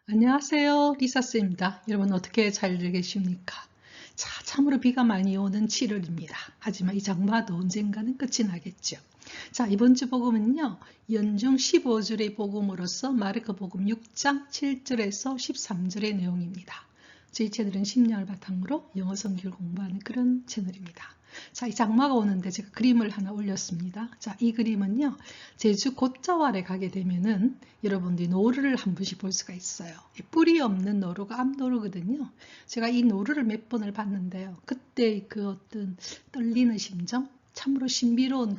안녕하세요. 리사쌤입니다. 여러분 어떻게 잘 계십니까? 자, 참으로 비가 많이 오는 7월입니다. 하지만 이 장마도 언젠가는 끝이 나겠죠. 자, 이번 주 복음은요. 연중 15절의 복음으로서 마르코 복음 6장 7절에서 13절의 내용입니다. 저희 채널은 심령을 바탕으로 영어 성경을 공부하는 그런 채널입니다. 자, 이 장마가 오는데 제가 그림을 하나 올렸습니다. 자, 이 그림은요. 제주 곶자왈에 가게 되면은 여러분들이 노루를 한 번씩 볼 수가 있어요. 뿌리 없는 노루가 암노루거든요. 제가 이 노루를 몇 번을 봤는데요. 그때 그 어떤 떨리는 심정, 참으로 신비로운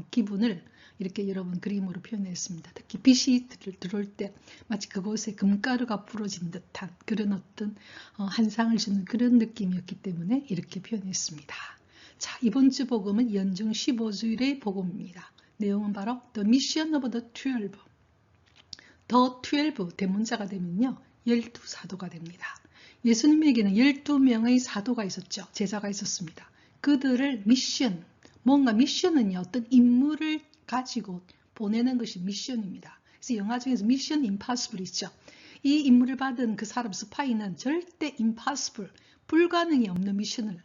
기분을 이렇게 여러분 그림으로 표현했습니다. 특히 빛이 들어올 때 마치 그곳에 금가루가 부러진 듯한 그런 어떤 환상을 주는 그런 느낌이었기 때문에 이렇게 표현했습니다. 자, 이번 주 복음은 연중 15주일의 복음입니다. 내용은 바로 The Mission of the 12. The 12 대문자가 되면요. 12사도가 됩니다. 예수님에게는 12명의 사도가 있었죠. 제자가 있었습니다. 그들을 미션, 뭔가 미션은요. 어떤 임무를 가지고 보내는 것이 미션입니다. 그래서 영화 중에서 미션 임파서블 있죠. 이 임무를 받은 그 사람 스파이는 절대 impossible, 불가능이 없는 미션을,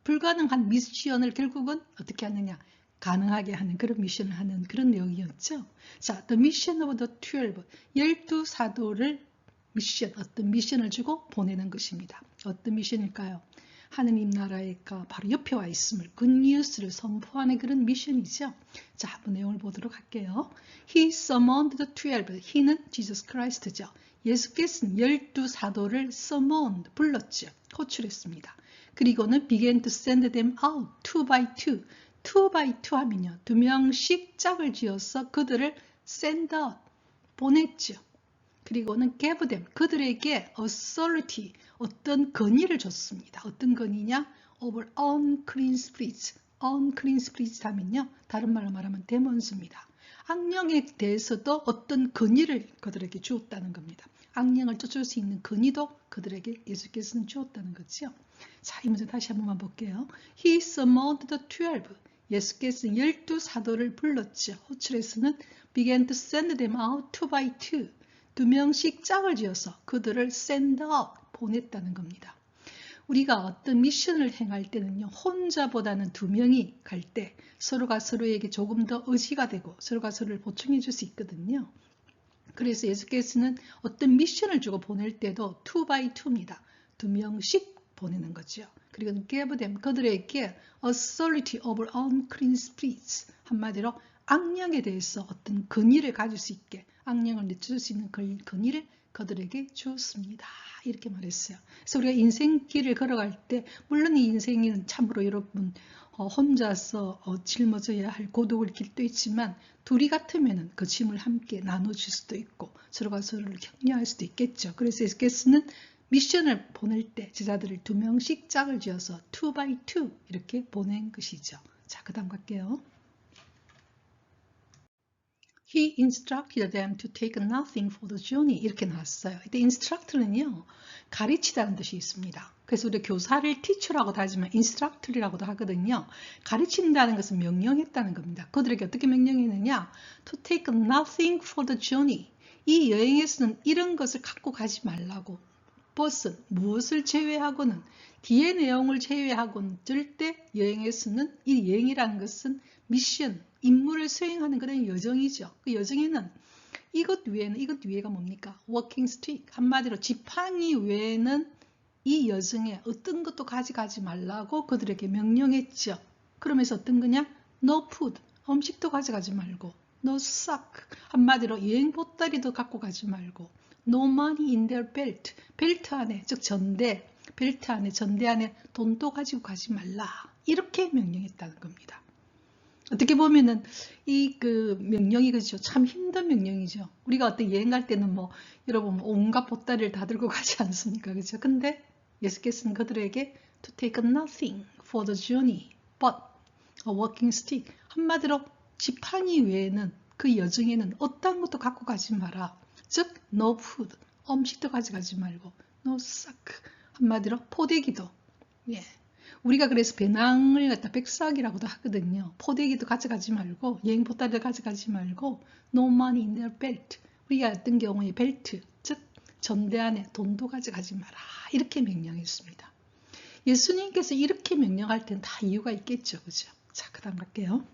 불가능한 미션을 결국은 어떻게 하느냐, 가능하게 하는 그런 미션을 하는 그런 내용이었죠. 자, The Mission of the 12, 12사도를 미션, 어떤 미션을 주고 보내는 것입니다. 어떤 미션일까요? 하느님 나라가 바로 옆에 와 있음을, 굿뉴스를 선포하는 그런 미션이죠. 자, 한번 내용을 보도록 할게요. He summoned the 12. He는 Jesus Christ죠. 예수께서는 12사도를 summoned, 불렀죠. 호출했습니다. 그리고는 began to send them out, two by two. two by two 하면요. 두 명씩 짝을 지어서 그들을 send out, 보냈죠. 그리고는 gave them, 그들에게 authority, 어떤 권위를 줬습니다. 어떤 권위냐? over unclean spirits. unclean spirits 하면요. 다른 말로 말하면 데몬스입니다. 악령에 대해서도 어떤 권위를 그들에게 주었다는 겁니다. 악령을 쫓을 수 있는 권위도 그들에게 예수께서는 주었다는 거죠. 자, 이 문제 다시 한 번만 볼게요. He summoned the 12. 예수께서는 12사도를 불렀죠. 호출해서는 began to send them out two by two. 두 명씩 짝을 지어서 그들을 send out, 보냈다는 겁니다. 우리가 어떤 미션을 행할 때는요, 혼자보다는 두 명이 갈 때 서로가 서로에게 조금 더 의지가 되고 서로가 서로를 보충해 줄 수 있거든요. 그래서 예수께서는 어떤 미션을 주고 보낼 때도 two by two입니다. 두 명씩 보내는 거죠. 그리고 give them, 그들에게 authority over unclean spirits, 한마디로 악령에 대해서 어떤 권위를 가질 수 있게, 악령을 내쫓을 수 있는 권위를 그들에게 주었습니다. 이렇게 말했어요. 그래서 우리가 인생길을 걸어갈 때, 물론 이 인생은 참으로 여러분 혼자서 짊어져야 할 고독을 길도 있지만 둘이 같으면 그 짐을 함께 나눠줄 수도 있고 서로가 서로를 격려할 수도 있겠죠. 그래서 예수께서는 미션을 보낼 때 제자들을 두 명씩 짝을 지어서 two by two 이렇게 보낸 것이죠. 자, 그 다음 갈게요. He instructed them to take nothing for the journey. 이렇게 나왔어요. 이때 instruct는요, 가르치다는 뜻이 있습니다. 그래서 우리 교사를 teacher라고도 하지만 instructor이라고도 하거든요. 가르친다는 것은 명령했다는 겁니다. 그들에게 어떻게 명령했느냐? To take nothing for the journey. 이 여행에서는 이런 것을 갖고 가지 말라고. 벗은 무엇을 제외하고는, 뒤의 내용을 제외하고는 절대 여행에서는, 이 여행이라는 것은 미션, 임무를 수행하는 그런 여정이죠. 그 여정에는 이것 외에는, 이것 위에가 뭡니까? 워킹 스틱, 한마디로 지팡이 외에는 이 여정에 어떤 것도 가져가지 말라고 그들에게 명령했죠. 그러면서 어떤 거냐? No food, 음식도 가져가지 말고, No sock, 한마디로 여행 보따리도 갖고 가지 말고, No money in their belt, 벨트 안에, 즉 전대, 벨트 안에, 전대 안에 돈도 가지고 가지 말라. 이렇게 명령했다는 겁니다. 어떻게 보면은 이 그 명령이 그죠, 참 힘든 명령이죠. 우리가 어떤 여행 갈 때는 뭐 여러분 온갖 보따리를 다 들고 가지 않습니까, 그죠? 근데 예수께서는 그들에게 to take nothing for the journey but a walking stick, 한마디로 지팡이 외에는 그 여정에는 어떤 것도 갖고 가지 마라. 즉 no food, 음식도 가져가지 말고 no sack, 한마디로 포대기도, 예. 우리가 그래서 배낭을 갖다 백삭이라고도 하거든요. 포대기도 가져가지 말고, 여행 보따리도 가져가지 말고, no money in their belt. 우리가 어떤 경우에 벨트, 즉 전대 안에 돈도 가져가지 마라. 이렇게 명령했습니다. 예수님께서 이렇게 명령할 땐 다 이유가 있겠죠. 그죠? 자, 그 다음 갈게요.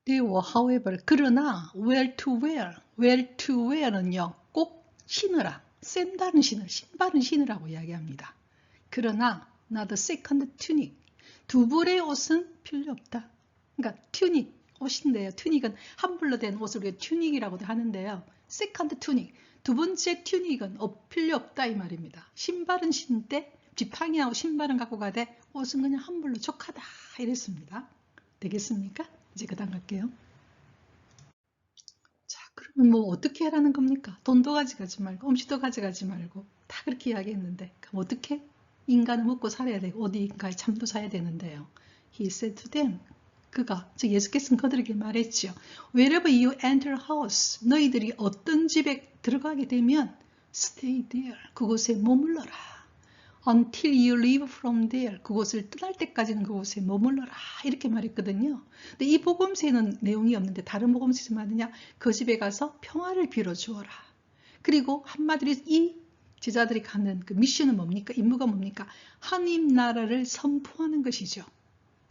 however, 그러나 where to wear는요, 꼭 신으라. 샌달은 신발은 신으라고 이야기합니다. 그러나 not the second tunic. 두 벌의 옷은 필요 없다. 그러니까 튜닉, 옷인데요. 튜닉은 한불로 된 옷을 우리가 튜닉이라고도 하는데요. second tunic, 두 번째 튜닉은 필요 없다 이 말입니다. 신발은 신되 지팡이하고 신발은 갖고 가되 옷은 그냥 한불로 족하다 이랬습니다. 되겠습니까? 이제 그 다음 갈게요. 자, 그러면 뭐 어떻게 하라는 겁니까? 돈도 가져가지 말고 음식도 가져가지 말고 다 그렇게 이야기했는데 그럼 어떻게? 인간은 먹고 살아야 되고 어디인가에 잠도 자야 되는데요. He said to them, 그가, 즉 예수께서는 그들에게 말했죠. Wherever you enter house, 너희들이 어떤 집에 들어가게 되면 stay there, 그곳에 머물러라. Until you leave from there, 그곳을 떠날 때까지는 그곳에 머물러라. 이렇게 말했거든요. 근데 이 복음서에는 내용이 없는데 다른 복음서에서 말하느냐, 그 집에 가서 평화를 빌어주어라. 그리고 한마디로 이 제자들이 가는 그 미션은 뭡니까? 임무가 뭡니까? 하나님 나라를 선포하는 것이죠.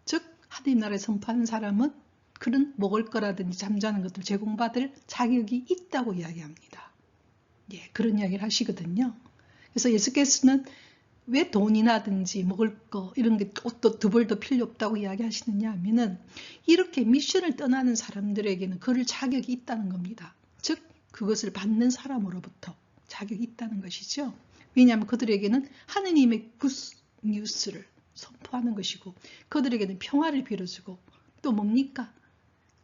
즉 하나님 나라를 선포하는 사람은 그런 먹을 거라든지 잠자는 것들 제공받을 자격이 있다고 이야기합니다. 예, 그런 이야기를 하시거든요. 그래서 예수께서는 왜 돈이나든지 먹을 거 이런 게 옷도 두 벌도 필요 없다고 이야기하시느냐 하면은 이렇게 미션을 떠나는 사람들에게는 그럴 자격이 있다는 겁니다. 즉 그것을 받는 사람으로부터 자격이 있다는 것이죠. 왜냐하면 그들에게는 하느님의 굿뉴스를 선포하는 것이고 그들에게는 평화를 빌어주고 또 뭡니까?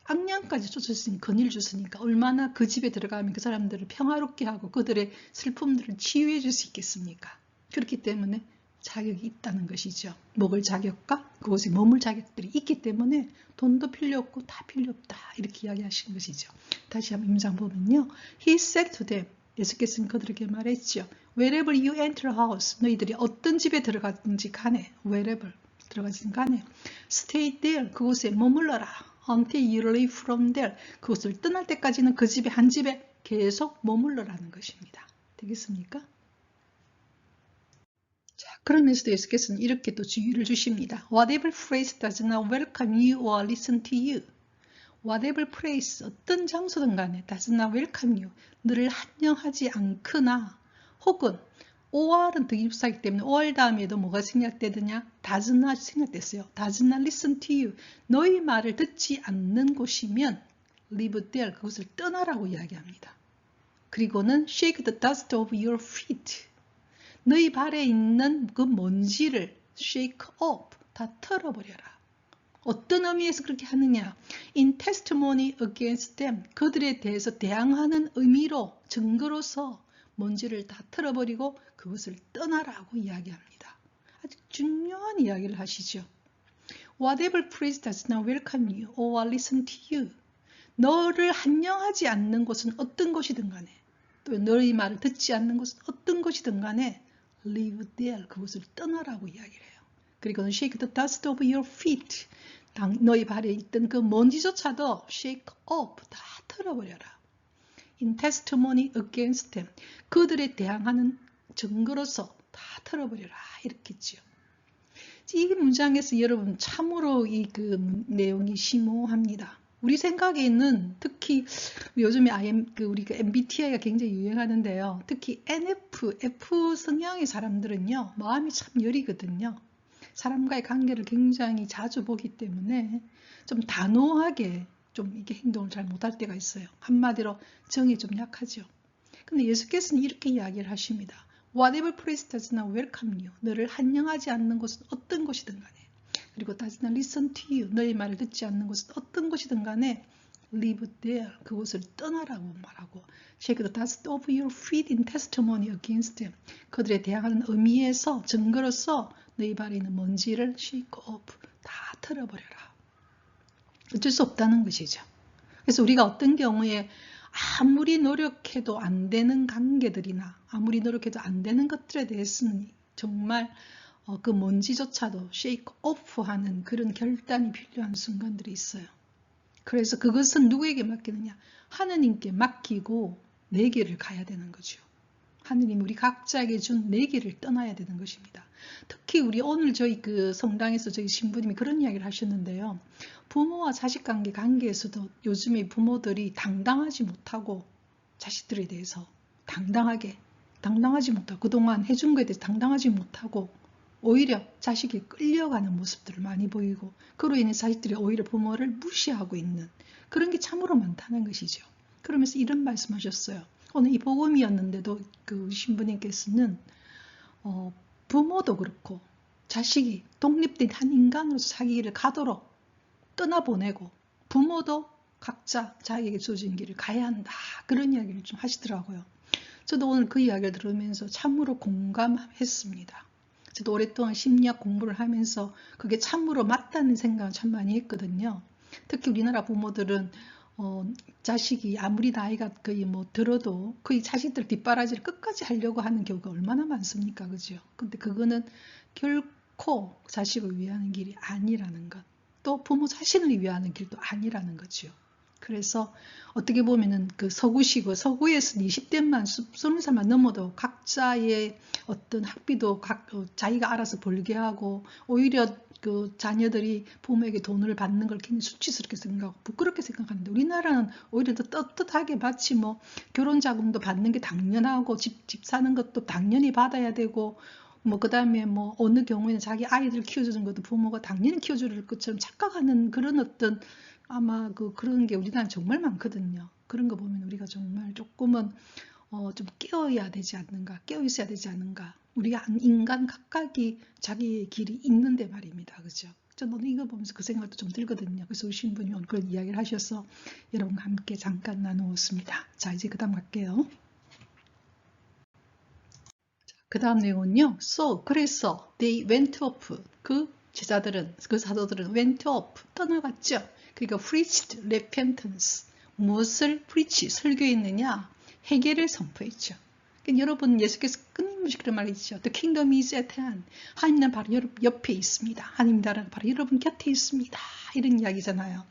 악령까지 쫓아주시니 건의를 주시니까 얼마나 그 집에 들어가면 그 사람들을 평화롭게 하고 그들의 슬픔들을 치유해 줄 수 있겠습니까? 그렇기 때문에 자격이 있다는 것이죠. 먹을 자격과 그곳에 머물 자격들이 있기 때문에 돈도 필요 없고 다 필요 없다 이렇게 이야기하시는 것이죠. 다시 한번 임장 보면요. He said to them, 예수께서는 그들에게 말했죠. Wherever you enter a house, 너희들이 어떤 집에 들어가든지 간에 wherever 들어가든 간에 stay there, 그곳에 머물러라. Until you leave from there, 그곳을 떠날 때까지는 그 집에 한 집에 계속 머물러라는 것입니다. 되겠습니까? 자, 그러면서도 예수께서는 이렇게 또 주의를 주십니다. Whatever place does not welcome you or listen to you. Whatever place, 어떤 장소든 간에 does not welcome you, 너를 환영하지 않거나 혹은 or은 대입사이기 때문에 or 다음에도 뭐가 생략되느냐? does not 생략됐어요. does not listen to you. 너희 말을 듣지 않는 곳이면 leave there, 그곳을 떠나라고 이야기합니다. 그리고는 shake the dust of your feet. 너희 발에 있는 그 먼지를 shake off, 다 털어버려라. 어떤 의미에서 그렇게 하느냐? In testimony against them, 그들에 대해서 대항하는 의미로 증거로서 먼지를 다 털어버리고 그것을 떠나라고 이야기합니다. 아주 중요한 이야기를 하시죠. Whatever place does not welcome you or listen to you. 너를 환영하지 않는 곳은 어떤 곳이든 간에 또 너의 말을 듣지 않는 곳은 어떤 곳이든 간에 leave there, 그곳을 떠나라고 이야기를 해요. 그리고 shake the dust of your feet. 너희 발에 있던 그 먼지조차도 shake off, 다 털어버려라. In testimony against them. 그들에 대항하는 증거로서 다 털어버려라. 이렇게 했죠. 이 문장에서 여러분 참으로 이 그 내용이 심오합니다. 우리 생각에는 특히 요즘에 우리가 MBTI가 굉장히 유행하는데요. 특히 NF, F 성향의 사람들은요, 마음이 참 여리거든요. 사람과의 관계를 굉장히 자주 보기 때문에 좀 단호하게 좀 이게 행동을 잘 못할 때가 있어요. 한마디로 정이 좀 약하죠. 근데 예수께서는 이렇게 이야기를 하십니다. Whatever place does not welcome you. 너를 환영하지 않는 곳은 어떤 곳이든 간에. 그리고 does not listen to you. 너의 말을 듣지 않는 곳은 어떤 곳이든 간에 leave there. 그곳을 떠나라고 말하고 shake the dust of your feet in testimony against them. 그들에 대항하는 의미에서 증거로서 너희 발에 있는 먼지를 shake off. 다 털어버려라. 어쩔 수 없다는 것이죠. 그래서 우리가 어떤 경우에 아무리 노력해도 안 되는 관계들이나 아무리 노력해도 안 되는 것들에 대해서는 정말 그 먼지조차도 shake off 하는 그런 결단이 필요한 순간들이 있어요. 그래서 그것은 누구에게 맡기느냐? 하느님께 맡기고 내 길을 가야 되는 거죠. 하느님 우리 각자에게 준 내 길을 떠나야 되는 것입니다. 특히 우리 오늘 저희 그 성당에서 저희 신부님이 그런 이야기를 하셨는데요. 부모와 자식 관계에서도 요즘에 부모들이 당당하지 못하고 자식들에 대해서 당당하지 못하고 그동안 해준 것에 대해서 당당하지 못하고 오히려 자식이 끌려가는 모습들을 많이 보이고 그로 인해 자식들이 오히려 부모를 무시하고 있는 그런 게 참으로 많다는 것이죠. 그러면서 이런 말씀하셨어요. 오늘 이 복음이었는데도 그 신부님께서는 부모도 그렇고 자식이 독립된 한 인간으로서 자기 길을 가도록 떠나보내고 부모도 각자 자기에게 주어진 길을 가야 한다. 그런 이야기를 좀 하시더라고요. 저도 오늘 그 이야기를 들으면서 참으로 공감했습니다. 저도 오랫동안 심리학 공부를 하면서 그게 참으로 맞다는 생각을 참 많이 했거든요. 특히 우리나라 부모들은 자식이 아무리 나이가 거의 뭐 들어도 거의 자식들 뒷바라지를 끝까지 하려고 하는 경우가 얼마나 많습니까? 그죠? 근데 그거는 결코 자식을 위하는 길이 아니라는 것. 또 부모 자신을 위하는 길도 아니라는 거죠. 그래서 어떻게 보면은 그 서구시고 서구에서 20대만 20살만 넘어도 각자의 어떤 학비도 자기가 알아서 벌게 하고 오히려 그 자녀들이 부모에게 돈을 받는 걸 굉장히 수치스럽게 생각하고 부끄럽게 생각하는데 우리나라는 오히려 더 떳떳하게 마치 뭐 결혼 자금도 받는 게 당연하고 집 사는 것도 당연히 받아야 되고 뭐 그다음에 뭐 어느 경우에는 자기 아이들 키워주는 것도 부모가 당연히 키워줄 것처럼 착각하는 그런 어떤 아마 그런 게 우리나라에 정말 많거든요. 그런 거 보면 우리가 정말 조금은 좀 깨어야 되지 않는가, 깨어 있어야 되지 않는가. 우리가 인간 각각이 자기의 길이 있는데 말입니다. 그죠? 저는 이거 보면서 그 생각도 좀 들거든요. 그래서 우리 신부님이 오늘 그런 이야기를 하셔서 여러분과 함께 잠깐 나누었습니다. 자, 이제 그 다음 갈게요. 그 다음 내용은요. 그래서 they went off. 그 제자들은, 그 사도들은 went off. 떠나갔죠. 그러니까 preached repentance. 무엇을 preach, 설교했느냐? 회개를 선포했죠. 그러니까 여러분 예수께서 끊임없이 그런 말을 했죠. The kingdom is at hand. 하나님 나라는 바로 여러분 옆에 있습니다. 하나님 나라는 바로 여러분 곁에 있습니다. 이런 이야기잖아요.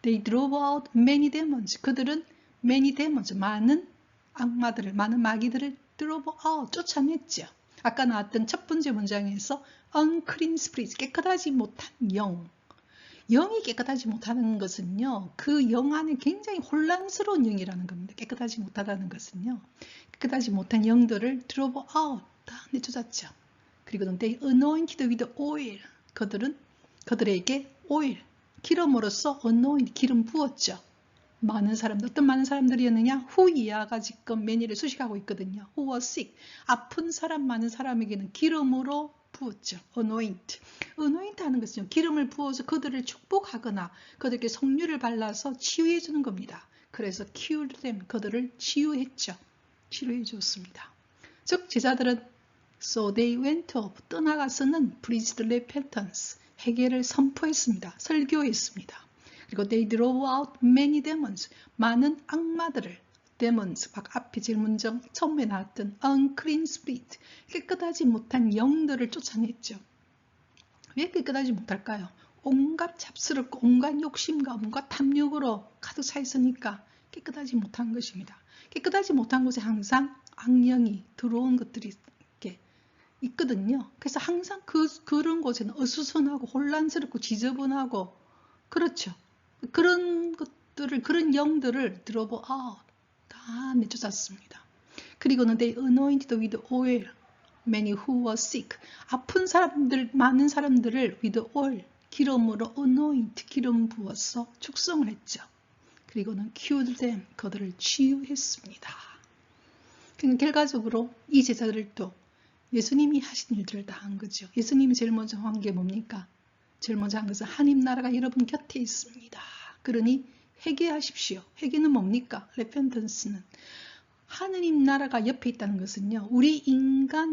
They drove out many demons. 그들은 many demons, 많은 악마들을, 많은 마귀들을 drove out, 쫓아냈죠. 아까 나왔던 첫 번째 문장에서 unclean spirit, 깨끗하지 못한 영. 영이 깨끗하지 못하는 것은요. 그 영 안에 굉장히 혼란스러운 영이라는 겁니다. 깨끗하지 못하다는 것은요. 깨끗하지 못한 영들을 drove out, 다 내쫓았죠. 그리고 they anointed with oil. 그들에게 오일, 기름으로써 anoint, 기름 부었죠. 어떤 많은 사람들이었느냐? 후이아가 지금 매니를 수식하고 있거든요. Who was sick. 아픈 사람, 많은 사람에게는 기름으로 부었죠. anoint 하는 것은요. 기름을 부어서 그들을 축복하거나 그들에게 성류를 발라서 치유해 주는 겁니다. 그래서 cured them, 그들을 치유했죠. 치료해 줬습니다. 즉 제자들은 So they went off, 떠나가서는 preached repentance, 회개를 선포했습니다. 설교했습니다. 그리고 they drove out many demons, 많은 악마들을, demons, 앞에 제일 문장 처음에 나왔던 unclean spirit, 깨끗하지 못한 영들을 쫓아냈죠. 왜 깨끗하지 못할까요? 온갖 잡스럽고 온갖 욕심과 온갖 탐욕으로 가득 차 있으니까 깨끗하지 못한 것입니다. 깨끗하지 못한 곳에 항상 악령이 들어온 것들이 이렇게 있거든요. 그래서 항상 그런 곳에는 어수선하고 혼란스럽고 지저분하고 그렇죠. 그런 것들을, 그런 영들을 들어보, 다 내쫓았습니다. 그리고는 they anointed with oil many who were sick. 아픈 사람들, 많은 사람들을 with oil, 기름으로 anoint, 기름 부어서 축성을 했죠. 그리고는 cured them, 그들을 치유했습니다. 그러니까 결과적으로 이 제자들도 예수님이 하신 일들을 다 한 거죠. 예수님이 제일 먼저 한 게 뭡니까? 제일 먼저 한 것은 하나님 나라가 여러분 곁에 있습니다. 그러니 회개하십시오. 회개는 뭡니까? 레펜턴스는 하느님 나라가 옆에 있다는 것은요. 우리 인간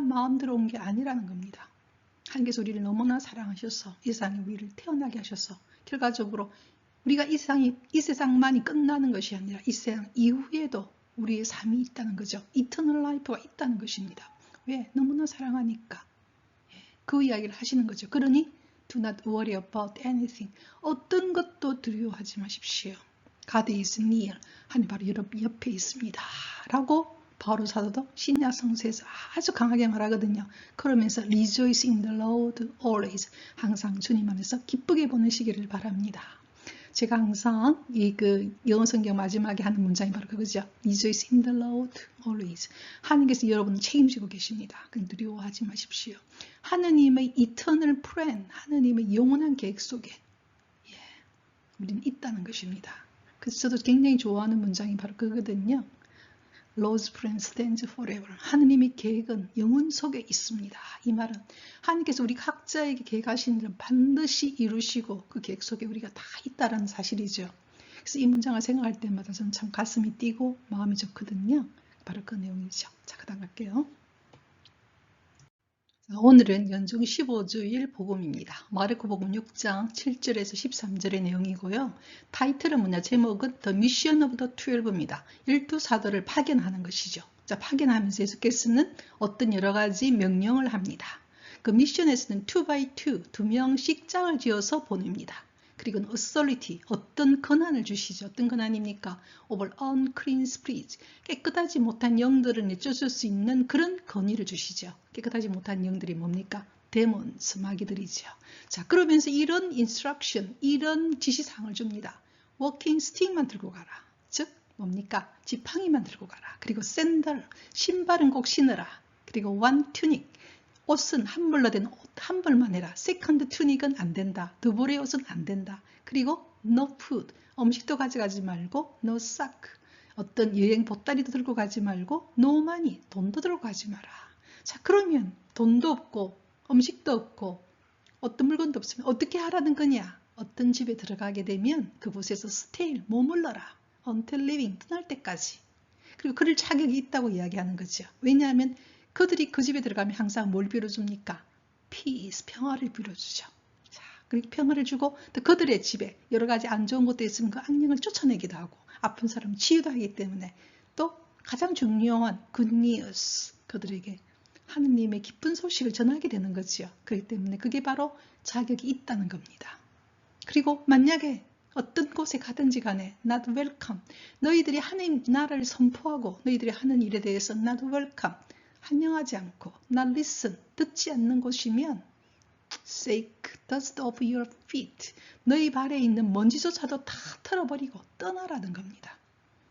마음대로 온 게 아니라는 겁니다. 하나님께서 우리를 너무나 사랑하셔서 이 세상에 우리를 태어나게 하셔서 결과적으로 우리가 이 세상만이 끝나는 것이 아니라 이 세상 이후에도 우리의 삶이 있다는 거죠. 이터널 라이프가 있다는 것입니다. 왜? 너무나 사랑하니까. 그 이야기를 하시는 거죠. 그러니 do not worry about anything. 어떤 것도 두려워하지 마십시오. God is near. 하나님 바로 여러분 옆에 있습니다. 라고 바울 사도도 신약 성서에서 아주 강하게 말하거든요. 그러면서 rejoice in the Lord always. 항상 주님 안에서 기쁘게 보내시기를 바랍니다. 제가 항상 영어 성경 마지막에 하는 문장이 바로 그거죠. Rejoice in the Lord always. 하나님께서 여러분을 책임지고 계십니다. 두려워하지 마십시오. 하나님의 eternal plan, 하나님의 영원한 계획 속에 우리는 있다는 것입니다. 그래서 저도 굉장히 좋아하는 문장이 바로 그거거든요. Lord's plan stands forever. 하느님의 계획은 영원 속에 있습니다. 이 말은 하나님께서 우리 각자에게 계획하신 일은 반드시 이루시고 그 계획 속에 우리가 다 있다는 사실이죠. 그래서 이 문장을 생각할 때마다 저는 참 가슴이 뛰고 마음이 좋거든요. 바로 그 내용이죠. 자, 그다음 갈게요. 오늘은 연중 15주일 복음입니다. 마르코 복음 6장 7절에서 13절의 내용이고요. 타이틀은 뭐냐? 제목은 The Mission of the 12입니다. 12사도를 파견하는 것이죠. 자, 파견하면서 예수께서는 어떤 여러 가지 명령을 합니다. 그 미션에서는 2by2, 2명씩 짝을 지어서 보냅니다. 그리고 authority, 어떤 권한을 주시죠. 어떤 권한입니까? over unclean spirits, 깨끗하지 못한 영들을 내쫓을 수 있는 그런 권위를 주시죠. 깨끗하지 못한 영들이 뭡니까? 데몬스, 마귀들이죠. 자, 그러면서 이런 instruction, 이런 지시사항을 줍니다. walking stick만 들고 가라. 즉 뭡니까? 지팡이만 들고 가라. 그리고 샌들, 신발은 꼭 신으라. 그리고 one tunic, 옷은 한 벌로 된 옷 한 벌만 해라. 세컨드 투닉은 안 된다. 두 벌의 옷은 안 된다. 그리고 no food, 음식도 가져가지 말고 no sack, 어떤 여행 보따리도 들고 가지 말고 no money, 돈도 들고 가지 마라. 자, 그러면 돈도 없고 음식도 없고 어떤 물건도 없으면 어떻게 하라는 거냐? 어떤 집에 들어가게 되면 그곳에서 stay, 머물러라. until leaving, 떠날 때까지. 그리고 그럴 자격이 있다고 이야기하는 거죠. 왜냐하면 그들이 그 집에 들어가면 항상 뭘 빌어줍니까? peace, 평화를 빌어주죠. 자, 그렇게 평화를 주고 또 그들의 집에 여러 가지 안 좋은 것도 있으면 그 악령을 쫓아내기도 하고 아픈 사람 치유도 하기 때문에 또 가장 중요한 good news, 그들에게 하느님의 기쁜 소식을 전하게 되는 거죠. 그렇기 때문에 그게 바로 자격이 있다는 겁니다. 그리고 만약에 어떤 곳에 가든지 간에 not welcome, 너희들이 하나님 나라를 선포하고 너희들이 하는 일에 대해서 not welcome, 환영하지 않고 not listen, 듣지 않는 곳이면 shake dust off your feet, 너희 발에 있는 먼지조차도 다 털어버리고 떠나라는 겁니다.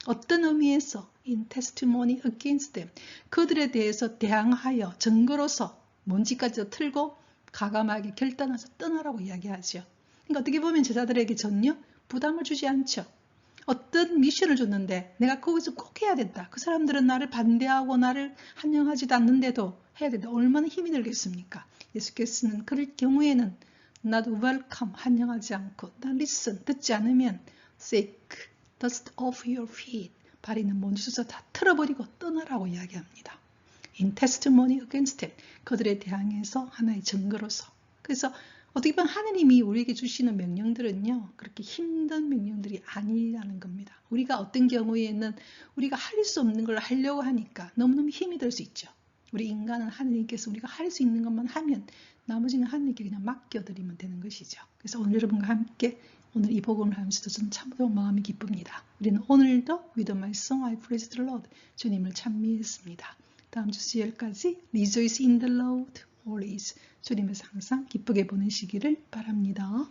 어떤 의미에서 in testimony against them, 그들에 대해서 대항하여 증거로서 먼지까지 털고 가감하게 결단해서 떠나라고 이야기하죠. 그러니까 어떻게 보면 제자들에게 전혀 부담을 주지 않죠. 어떤 미션을 줬는데 내가 거기서 꼭 해야 된다. 그 사람들은 나를 반대하고 나를 환영하지도 않는데도 해야 된다. 얼마나 힘이 들겠습니까? 예수께서는 그럴 경우에는 not welcome, 환영하지 않고 not listen, 듣지 않으면 shake dust off your feet, 발에 있는 먼지조차 다 틀어버리고 떠나라고 이야기합니다. in testimony against them, 그들에 대항해서 하나의 증거로서. 그래서 어떻게 보면 하느님이 우리에게 주시는 명령들은요, 그렇게 힘든 명령들이 아니라는 겁니다. 우리가 어떤 경우에는 우리가 할 수 없는 걸 하려고 하니까 너무너무 힘이 들 수 있죠. 우리 인간은 하느님께서 우리가 할 수 있는 것만 하면 나머지는 하느님께 그냥 맡겨드리면 되는 것이죠. 그래서 오늘 여러분과 함께 오늘 이 복음을 하면서도 저는 참으로 마음이 기쁩니다. 우리는 오늘도 With my song I praise the Lord, 주님을 찬미했습니다. 다음 주 수요일까지 Rejoice in the Lord always, 주님을 항상 기쁘게 보내시기를 바랍니다.